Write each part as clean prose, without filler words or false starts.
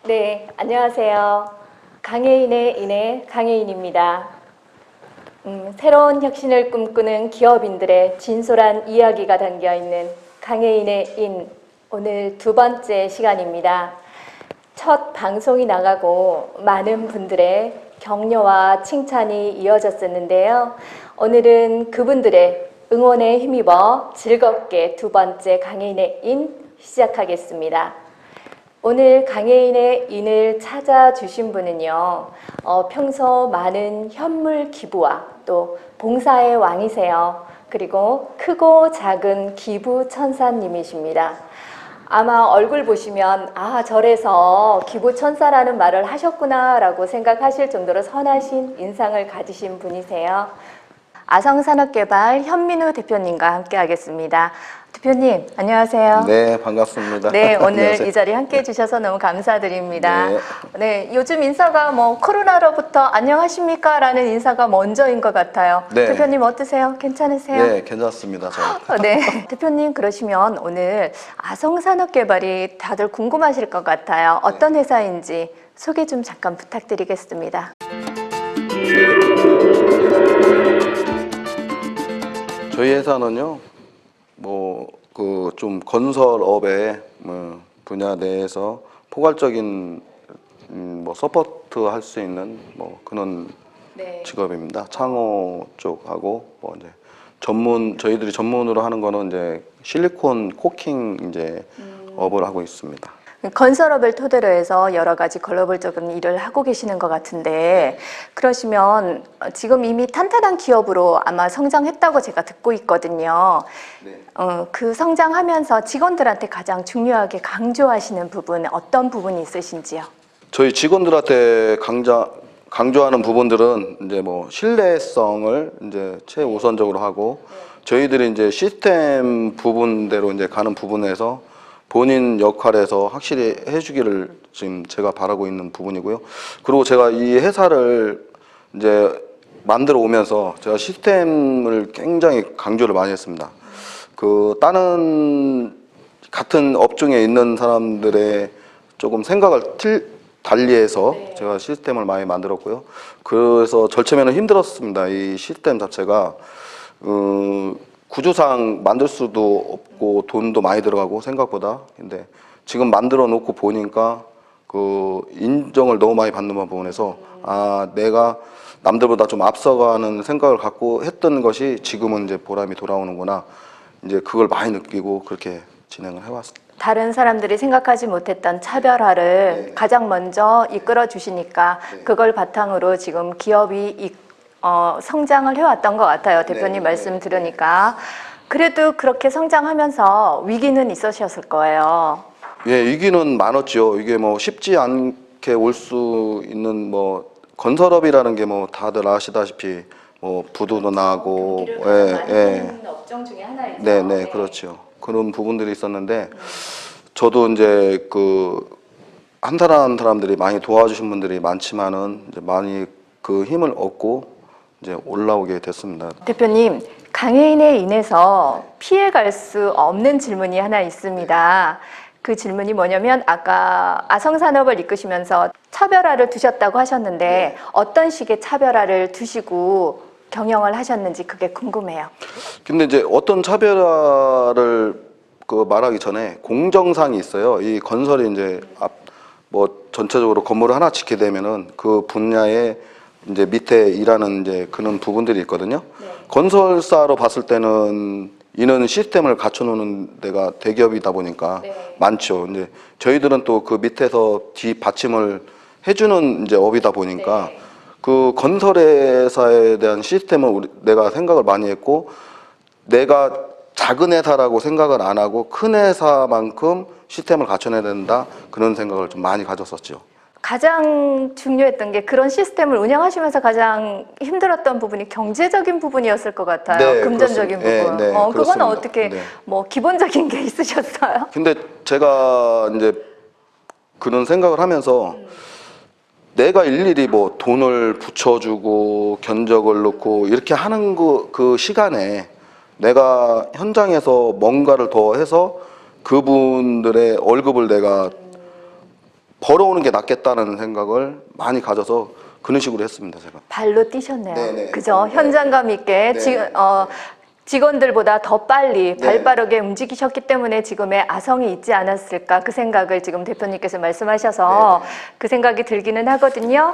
네, 안녕하세요. 강해인의 인의 강해인입니다. 새로운 혁신을 꿈꾸는 기업인들의 진솔한 이야기가 담겨있는 강해인의 인, 오늘 두 번째 시간입니다. 첫 방송이 나가고 많은 분들의 격려와 칭찬이 이어졌었는데요. 오늘은 그분들의 응원에 힘입어 즐겁게 두 번째 강해인의 인 시작하겠습니다. 오늘 강해인의 인을 찾아주신 분은요, 평소 많은 현물 기부와 또 봉사의 왕이세요. 그리고 크고 작은 기부 천사님이십니다. 아마 얼굴 보시면 절에서 기부 천사라는 말을 하셨구나 라고 생각하실 정도로 선하신 인상을 가지신 분이세요. 아성산업개발 현민우 대표님과 함께 하겠습니다. 대표님, 안녕하세요. 네, 반갑습니다. 네, 오늘 안녕하세요. 이 자리에 함께 해주셔서 너무 감사드립니다. 네. 네, 요즘 인사가 코로나로부터 안녕하십니까? 라는 인사가 먼저인 것 같아요. 네. 대표님 어떠세요? 괜찮으세요? 네, 괜찮습니다. 저는. 네. 대표님, 그러시면 오늘 아성산업개발이 다들 궁금하실 것 같아요. 어떤 회사인지 소개 좀 잠깐 부탁드리겠습니다. 저희 회사는요, 좀 건설업의 분야 내에서 포괄적인 서포트 할 수 있는 그런 네. 직업입니다. 창호 쪽하고 이제 저희들이 전문으로 하는 거는 이제 실리콘 코킹 업을 하고 있습니다. 건설업을 토대로 해서 여러 가지 글로벌적인 일을 하고 계시는 것 같은데, 그러시면 지금 이미 탄탄한 기업으로 아마 성장했다고 제가 듣고 있거든요. 네. 그 성장하면서 직원들한테 가장 중요하게 강조하시는 부분, 어떤 부분이 있으신지요? 저희 직원들한테 강조하는 부분들은 이제 신뢰성을 이제 최우선적으로 하고, 저희들이 이제 시스템 부분대로 이제 가는 부분에서 본인 역할에서 확실히 해주기를 지금 제가 바라고 있는 부분이고요. 그리고 제가 이 회사를 이제 만들어 오면서 제가 시스템을 굉장히 강조를 많이 했습니다. 다른 같은 업종에 있는 사람들의 조금 생각을 달리해서 네. 제가 시스템을 많이 만들었고요. 그래서 절처음에는 힘들었습니다. 이 시스템 자체가 구조상 만들 수도 없고 돈도 많이 들어가고 생각보다. 근데 지금 만들어 놓고 보니까 인정을 너무 많이 받는 부분에서 내가 남들보다 좀 앞서가는 생각을 갖고 했던 것이 지금은 이제 보람이 돌아오는구나. 이제 그걸 많이 느끼고 그렇게 진행을 해왔습니다. 다른 사람들이 생각하지 못했던 차별화를 네. 가장 먼저 이끌어 주시니까 네. 그걸 바탕으로 지금 기업이 성장을 해왔던 것 같아요. 대표님 네, 말씀 네, 들으니까. 그래도 그렇게 성장하면서 위기는 있으셨을 거예요. 예, 위기는 많았죠. 이게 쉽지 않게 올 수 있는 건설업이라는 게 다들 아시다시피 부도도 나고, 업종 중에 하나이죠. 네, 그렇죠. 그런 부분들이 있었는데, 저도 이제 한 사람 사람들이 많이 도와주신 분들이 많지만은 이제 많이 그 힘을 얻고 이제 올라오게 됐습니다. 대표님, 강해인에 인해서 피해갈 수 없는 질문이 하나 있습니다. 그 질문이 뭐냐면 아까 아성산업을 이끄시면서 차별화를 두셨다고 하셨는데 네. 어떤 식의 차별화를 두시고 경영을 하셨는지 그게 궁금해요. 근데 이제 어떤 차별화를 말하기 전에 공정상이 있어요. 이 건설이 이제 전체적으로 건물을 하나 짓게 되면은 그 분야에 이제 밑에 일하는 이제 그런 부분들이 있거든요. 네. 건설사로 봤을 때는 이런 시스템을 갖춰놓는 데가 대기업이다 보니까 네. 많죠. 근데 저희들은 또 그 밑에서 뒷받침을 해주는 이제 업이다 보니까 네. 그 건설회사에 대한 시스템을 내가 생각을 많이 했고, 내가 작은 회사라고 생각을 안 하고 큰 회사만큼 시스템을 갖춰내야 된다, 그런 생각을 좀 많이 가졌었죠. 가장 중요했던 게 그런 시스템을 운영하시면서 가장 힘들었던 부분이 경제적인 부분이었을 것 같아요. 네, 금전적인 그렇습니다. 부분. 네, 네, 그거는 그렇습니다. 어떻게 네. 뭐 기본적인 게 있으셨어요? 근데 제가 이제 그런 생각을 하면서 내가 일일이 뭐 돈을 붙여주고 견적을 넣고 이렇게 하는 그 시간에 내가 현장에서 뭔가를 더 해서 그분들의 월급을 내가 벌어오는 게 낫겠다는 생각을 많이 가져서 그런 식으로 했습니다, 제가. 발로 뛰셨네요. 네네. 그죠? 네. 현장감 있게 네. 직원들보다 더 빨리 네. 발빠르게 움직이셨기 때문에 지금의 아성이 있지 않았을까 그 생각을 지금 대표님께서 말씀하셔서 네. 그 생각이 들기는 하거든요.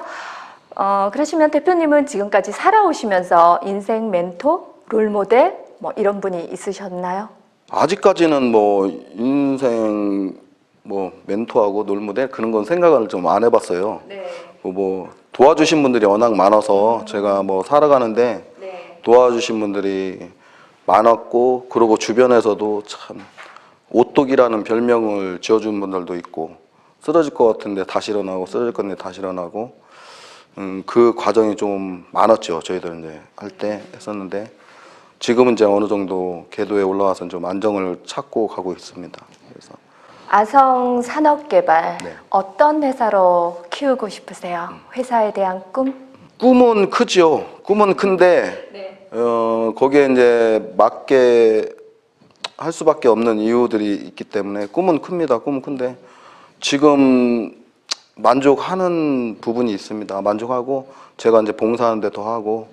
그러시면 대표님은 지금까지 살아오시면서 인생 멘토, 롤모델 뭐 이런 분이 있으셨나요? 아직까지는 뭐 인생 뭐 멘토하고 롤모델 그런 건 생각을 좀 안 해봤어요. 네. 뭐 도와주신 분들이 워낙 많아서 제가 뭐 살아가는데 네. 도와주신 분들이 많았고, 그리고 주변에서도 참 오똑이라는 별명을 지어준 분들도 있고, 쓰러질 것 같은데 다시 일어나고 쓰러질 건데 다시 일어나고, 그 과정이 좀 많았죠. 저희들 이제 할 때 했었는데, 지금은 이제 어느 정도 궤도에 올라와서 좀 안정을 찾고 가고 있습니다. 그래서 아성 산업개발 네. 어떤 회사로 키우고 싶으세요? 회사에 대한 꿈? 꿈은 크죠. 꿈은 큰데 네. 거기에 이제 맞게 할 수밖에 없는 이유들이 있기 때문에 꿈은 큽니다. 꿈은 큰데 지금 만족하는 부분이 있습니다. 만족하고 제가 이제 봉사하는 데 더 하고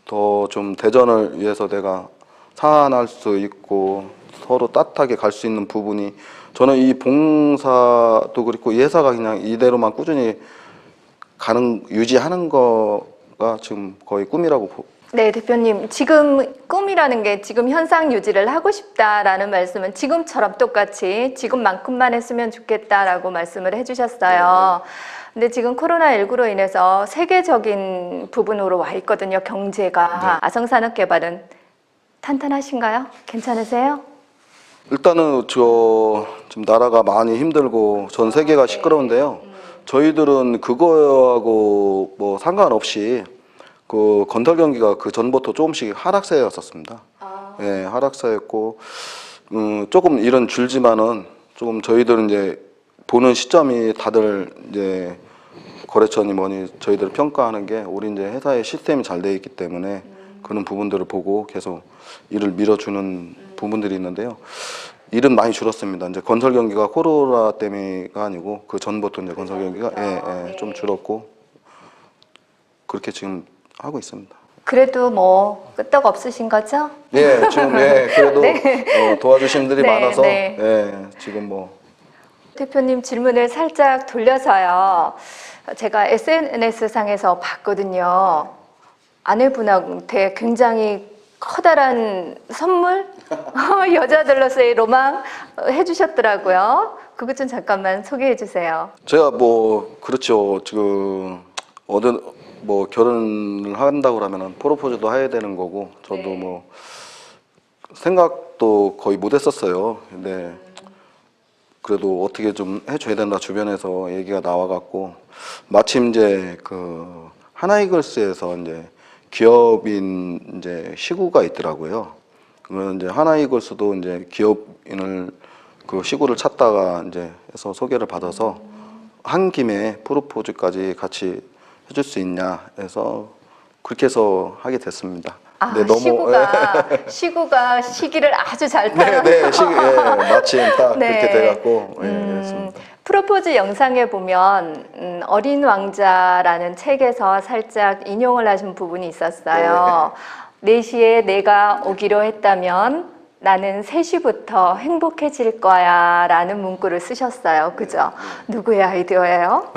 더 좀 대전을 위해서 내가 살아날 수 있고 서로 따뜻하게 갈 수 있는 부분이, 저는 이 봉사도 그렇고 이 회사가 그냥 이대로만 꾸준히 유지하는 거가 지금 거의 꿈이라고 네, 대표님. 지금 꿈이라는 게 지금 현상 유지를 하고 싶다라는 말씀은 지금처럼 똑같이 지금만큼만 했으면 좋겠다라고 말씀을 해주셨어요. 근데 지금 코로나19로 인해서 세계적인 부분으로 와 있거든요, 경제가. 아성산업개발은 탄탄하신가요? 괜찮으세요? 일단은 지금 나라가 많이 힘들고 전 세계가 시끄러운데요. 저희들은 그거하고 뭐 상관없이 그 건설 경기가 그 전부터 조금씩 하락세였었습니다. 예, 하락세였고 조금 일은 줄지만은 조금 저희들은 이제 보는 시점이 다들 이제 거래처니 뭐니 저희들 평가하는 게 우리 이제 회사의 시스템이 잘 돼 있기 때문에 그런 부분들을 보고 계속 일을 밀어주는 부분들이 있는데요. 일은 많이 줄었습니다. 이제 건설 경기가 코로나 때문에가 아니고 그 전부터 이제 건설 경기가 좀 줄었고 그렇게 지금 하고 있습니다. 그래도 뭐 끄떡 없으신 거죠? 예, 지금 그래도 네. 도와주신 분들이 네, 많아서 네. 지금 뭐 대표님 질문을 살짝 돌려서요. 제가 SNS상에서 봤거든요. 아내분한테 굉장히 커다란 선물? 여자들로서의 로망 해주셨더라고요. 그것 좀 잠깐만 소개해 주세요. 제가 뭐 그렇죠. 지금 뭐 결혼을 한다고 그러면은 프로포즈도 해야 되는 거고 저도 뭐 생각도 거의 못 했었어요. 근데 그래도 어떻게 좀 해줘야 된다 주변에서 얘기가 나와갖고 마침 이제 그 하나이글스에서 이제 기업인 이제 시구가 있더라고요. 그러면 이제 하나이글스도 이제 기업인을 그 시구를 찾다가 이제 해서 소개를 받아서 한 김에 프로포즈까지 같이 해줄 수 있냐 해서 그렇게 해서 하게 됐습니다. 아, 네, 시구가 시기를 아주 잘 네, 타는. 마침 딱 네. 그렇게 돼갖고 했습니다. 프로포즈 영상에 보면 어린 왕자라는 책에서 살짝 인용을 하신 부분이 있었어요. 4시에 내가 오기로 했다면 나는 3시부터 행복해질 거야 라는 문구를 쓰셨어요. 그죠? 누구의 아이디어예요?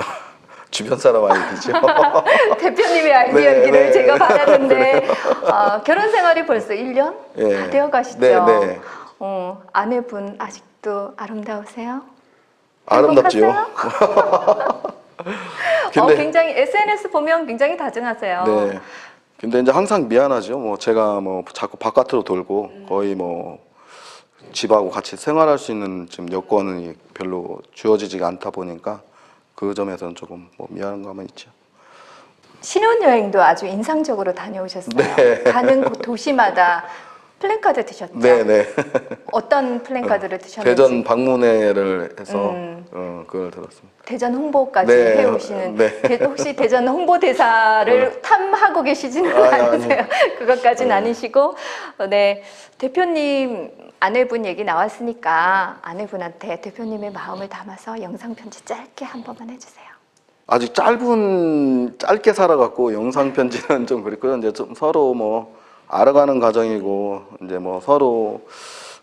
주변 사람 아이디죠. 대표님의 아이디어이기를 네. 제가 받았는데 결혼 생활이 벌써 1년 다 되어 가시죠? 네. 아내분 아직도 아름다우세요? 아름답지요. 행복하세요? 근데 굉장히 SNS 보면 굉장히 다정하세요. 네. 근데 이제 항상 미안하죠. 뭐 제가 뭐 자꾸 바깥으로 돌고 거의 뭐 집하고 같이 생활할 수 있는 지금 여건이 별로 주어지지가 않다 보니까 그 점에서는 조금 뭐 미안한 감은 있죠. 신혼여행도 아주 인상적으로 다녀오셨어요. 네. 가는 곳 도시마다 플랜카드 드셨죠? 네네. 어떤 플랜카드를 드셨는지. 대전 방문회를 해서 그걸 들었습니다. 대전 홍보까지 네, 해오시는 네. 혹시 대전 홍보대사를 탐하고 계시지는 않으세요? 그것까지는 아니시고 네 대표님 아내분 얘기 나왔으니까 아내분한테 대표님의 마음을 담아서 영상 편지 짧게 한 번만 해주세요. 아직 짧게 살아갖고 영상 편지는 좀 그랬고요. 이제 좀 서로 뭐 알아가는 과정이고 이제 뭐 서로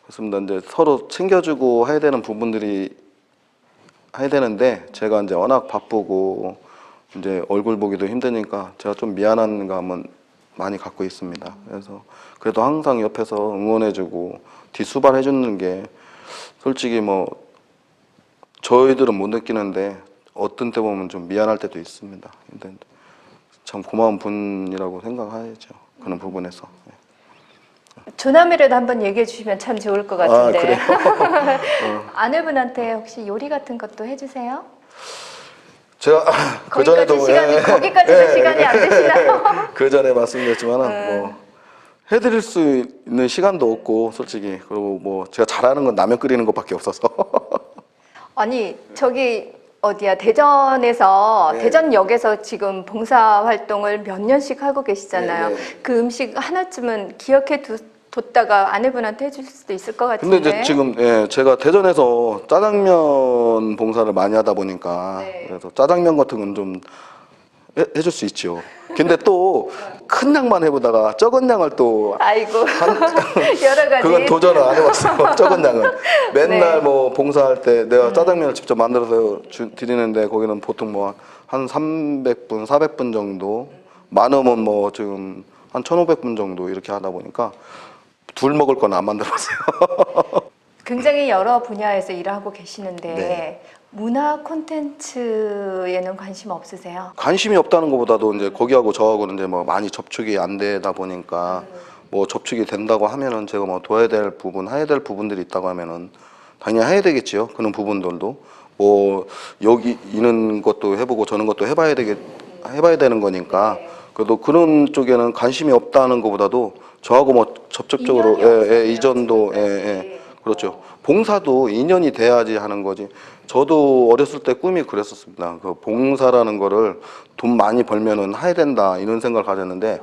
그렇습니다. 이제 서로 챙겨주고 해야 되는 부분들이 해야 되는데 제가 이제 워낙 바쁘고 이제 얼굴 보기도 힘드니까 제가 좀 미안한 감은 많이 갖고 있습니다. 그래서 그래도 항상 옆에서 응원해주고 뒷수발해주는 게 솔직히 뭐 저희들은 못 느끼는데 어떤 때 보면 좀 미안할 때도 있습니다. 근데 참 고마운 분이라고 생각하죠. 그런 부분에서. 조남이라도 한번 얘기해 주시면 참 좋을 것 같은데. 그래요? 아내분한테 혹시 요리 같은 것도 해주세요? 제가 그 전에도 거기까지도 시간이 안 되시나요? 그 전에 말씀드렸지만 뭐 해드릴 수 있는 시간도 없고 솔직히 그리고 뭐 제가 잘하는 건 라면 끓이는 것밖에 없어서. 아니 저기 어디야 대전에서 네. 대전역에서 지금 봉사 활동을 몇 년씩 하고 계시잖아요. 네, 네. 그 음식 하나쯤은 기억해 뒀다가 아내분한테 해줄 수도 있을 것 같은데. 근데 이제 지금 제가 대전에서 짜장면 봉사를 많이 하다 보니까 네. 그래서 짜장면 같은 건 좀 해줄 수 있죠. 근데 또 큰 양만 해보다가 적은 양을 또 아이고 여러 가지. 그건 도전을 안 해봤어요. 적은 양은 맨날 네. 뭐 봉사할 때 내가 짜장면을 직접 만들어서 드리는데 거기는 보통 뭐 한 300분, 400분 정도 많으면 뭐 지금 한 1,500분 정도 이렇게 하다 보니까 둘 먹을 건 안 만들었어요. 굉장히 여러 분야에서 일하고 계시는데 네. 문화 콘텐츠에는 관심 없으세요? 관심이 없다는 것보다도 이제 거기하고 저하고는 이제 뭐 많이 접촉이 안 되다 보니까 뭐 접촉이 된다고 하면은 제가 뭐 도와야 될 부분, 해야 될 부분들이 있다고 하면은 당연히 해야 되겠지요. 그런 부분들도 뭐 여기 있는 것도 해보고 저는 것도 해봐야 되는 거니까 그래도 그런 쪽에는 관심이 없다는 것보다도 저하고 뭐 접촉적으로 인연이 없으세요, 이전도 지금까지. 그렇죠. 봉사도 인연이 돼야지 하는 거지. 저도 어렸을 때 꿈이 그랬었습니다. 그 봉사라는 거를 돈 많이 벌면은 해야 된다 이런 생각을 가졌는데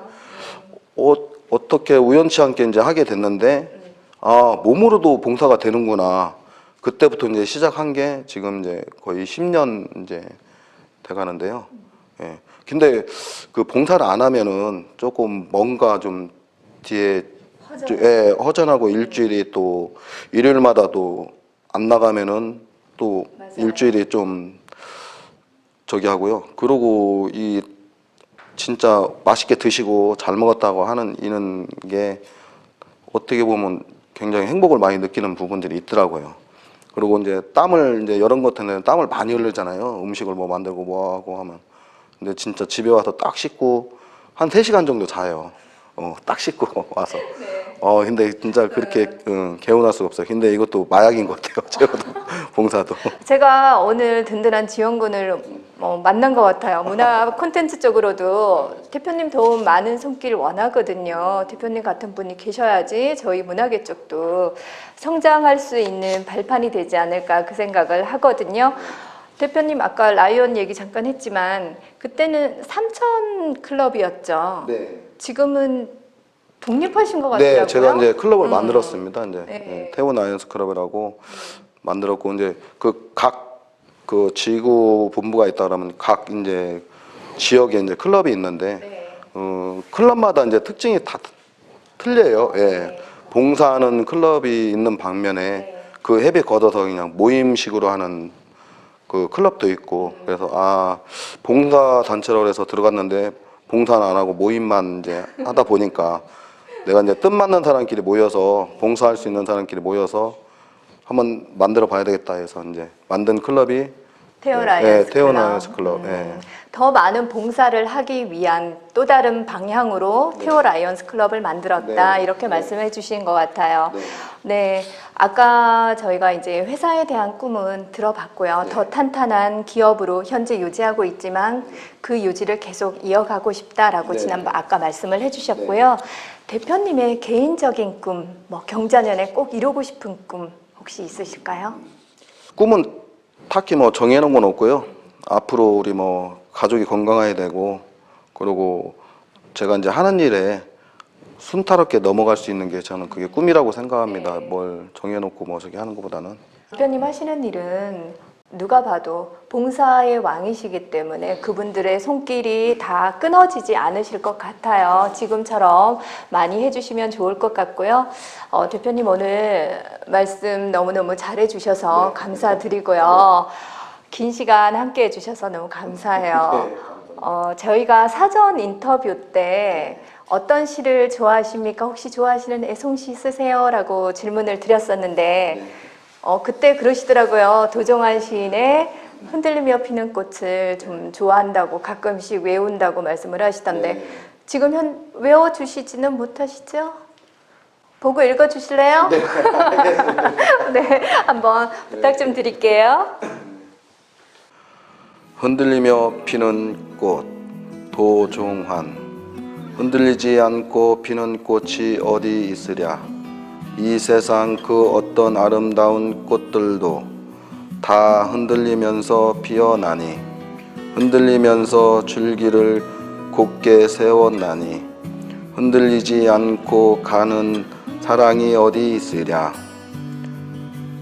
어떻게 우연치 않게 이제 하게 됐는데 아 몸으로도 봉사가 되는구나. 그때부터 이제 시작한 게 지금 이제 거의 10년 이제 돼가는데요. 예. 근데 그 봉사를 안 하면은 조금 뭔가 좀 뒤에 허전하고 일주일이 또 일요일마다 또 안 나가면은 또 맞아요. 일주일이 좀 저기 하고요. 그러고 이 진짜 맛있게 드시고 잘 먹었다고 하는 이런 게 어떻게 보면 굉장히 행복을 많이 느끼는 부분들이 있더라고요. 그리고 이제 땀을 이제 이런 것 때문에 땀을 많이 흘리잖아요. 음식을 뭐 만들고 뭐 하고 하면. 근데 진짜 집에 와서 딱 씻고 한 3시간 정도 자요. 딱 씻고 와서. 근데 진짜 그렇게 개운할 수가 없어요. 근데 이것도 마약인 것 같아요. 제가도 봉사도. 제가 오늘 든든한 지원군을 만난 것 같아요. 문화 콘텐츠 쪽으로도 대표님 도움 많은 손길 원하거든요. 대표님 같은 분이 계셔야지 저희 문화계 쪽도 성장할 수 있는 발판이 되지 않을까 그 생각을 하거든요. 대표님 아까 라이온 얘기 잠깐 했지만 그때는 삼천 클럽이었죠. 네. 지금은 독립하신 것 같더라고요. 네, 제가 이제 클럽을 만들었습니다. 이제 네. 태원 아이언스 클럽이라고 만들었고 이제 그 지구 본부가 있다 그러면 각 이제 지역에 이제 클럽이 있는데 네. 클럽마다 이제 특징이 다 틀려요. 예. 봉사하는 클럽이 있는 반면에 그 회비 걷어서 그냥 모임식으로 하는 그 클럽도 있고 그래서 봉사 단체라고 해서 들어갔는데 봉사는 안 하고 모임만 이제 하다 보니까 내가 이제 뜻 맞는 사람끼리 모여서 봉사할 수 있는 사람끼리 모여서 한번 만들어 봐야 되겠다 해서 이제 만든 클럽이 태어 네, 라이언스 태어 클럽. 라이언스 클럽. 네. 더 많은 봉사를 하기 위한 또 다른 방향으로 태어 라이언스 클럽을 만들었다. 네. 이렇게 네. 말씀해 주신 것 같아요. 네. 네, 아까 저희가 이제 회사에 대한 꿈은 들어봤고요. 네. 더 탄탄한 기업으로 현재 유지하고 있지만 그 유지를 계속 이어가고 싶다라고 네. 지난번 아까 말씀을 해주셨고요. 대표님의 개인적인 꿈, 뭐 경자년에 꼭 이루고 싶은 꿈 혹시 있으실까요? 꿈은 딱히 뭐 정해놓은 건 없고요. 앞으로 우리 뭐 가족이 건강해야 되고, 그리고 제가 이제 하는 일에 순탄하게 넘어갈 수 있는 게 저는 그게 꿈이라고 생각합니다. 뭘 정해놓고 뭐 저기 하는 것보다는. 대표님 하시는 일은 누가 봐도 봉사의 왕이시기 때문에 그분들의 손길이 다 끊어지지 않으실 것 같아요. 지금처럼 많이 해주시면 좋을 것 같고요. 대표님 오늘 말씀 너무너무 잘해주셔서 감사드리고요. 긴 시간 함께 해주셔서 너무 감사해요. 저희가 사전 인터뷰 때 어떤 시를 좋아하십니까? 혹시 좋아하시는 애송시 있으세요? 라고 질문을 드렸었는데 그때 그러시더라고요. 도정환 시인의 흔들리며 피는 꽃을 좀 좋아한다고 가끔씩 외운다고 말씀을 하시던데 지금 외워주시지는 못하시죠? 보고 읽어주실래요? 네, 알겠습니다. 네, 한번 부탁 좀 드릴게요. 흔들리며 피는 꽃, 도종환. 흔들리지 않고 피는 꽃이 어디 있으랴. 이 세상 그 어떤 아름다운 꽃들도 다 흔들리면서 피어나니, 흔들리면서 줄기를 곧게 세웠나니, 흔들리지 않고 가는 사랑이 어디 있으랴.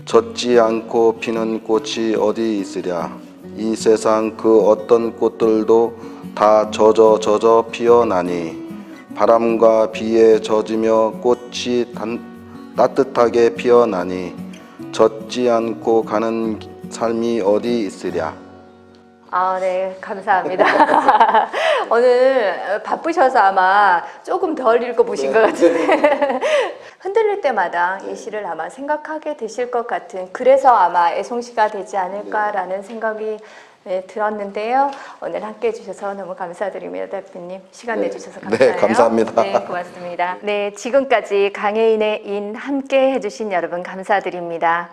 젖지 않고 피는 꽃이 어디 있으랴. 이 세상 그 어떤 꽃들도 다 젖어 피어나니, 바람과 비에 젖으며 꽃이 따뜻하게 피어나니, 젖지 않고 가는 삶이 어디 있으랴. 네, 감사합니다. 오늘 바쁘셔서 아마 조금 덜 읽어보신 것 같은데 흔들릴 때마다 이 시를 아마 생각하게 되실 것 같은, 그래서 아마 애송시가 되지 않을까라는 생각이 들었는데요. 오늘 함께 해주셔서 너무 감사드립니다. 대표님 시간 내주셔서 감사해요. 네, 감사합니다. 네, 고맙습니다. 네, 지금까지 강혜인의 인 함께 해주신 여러분 감사드립니다.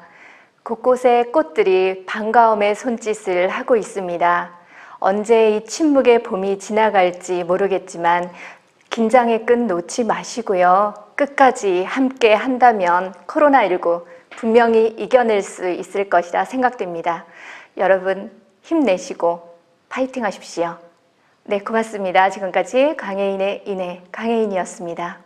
곳곳에 꽃들이 반가움의 손짓을 하고 있습니다. 언제 이 침묵의 봄이 지나갈지 모르겠지만 긴장의 끈 놓지 마시고요. 끝까지 함께 한다면 코로나19 분명히 이겨낼 수 있을 것이라 생각됩니다. 여러분 힘내시고 파이팅 하십시오. 네, 고맙습니다. 지금까지 강혜인의 인의 강혜인이었습니다.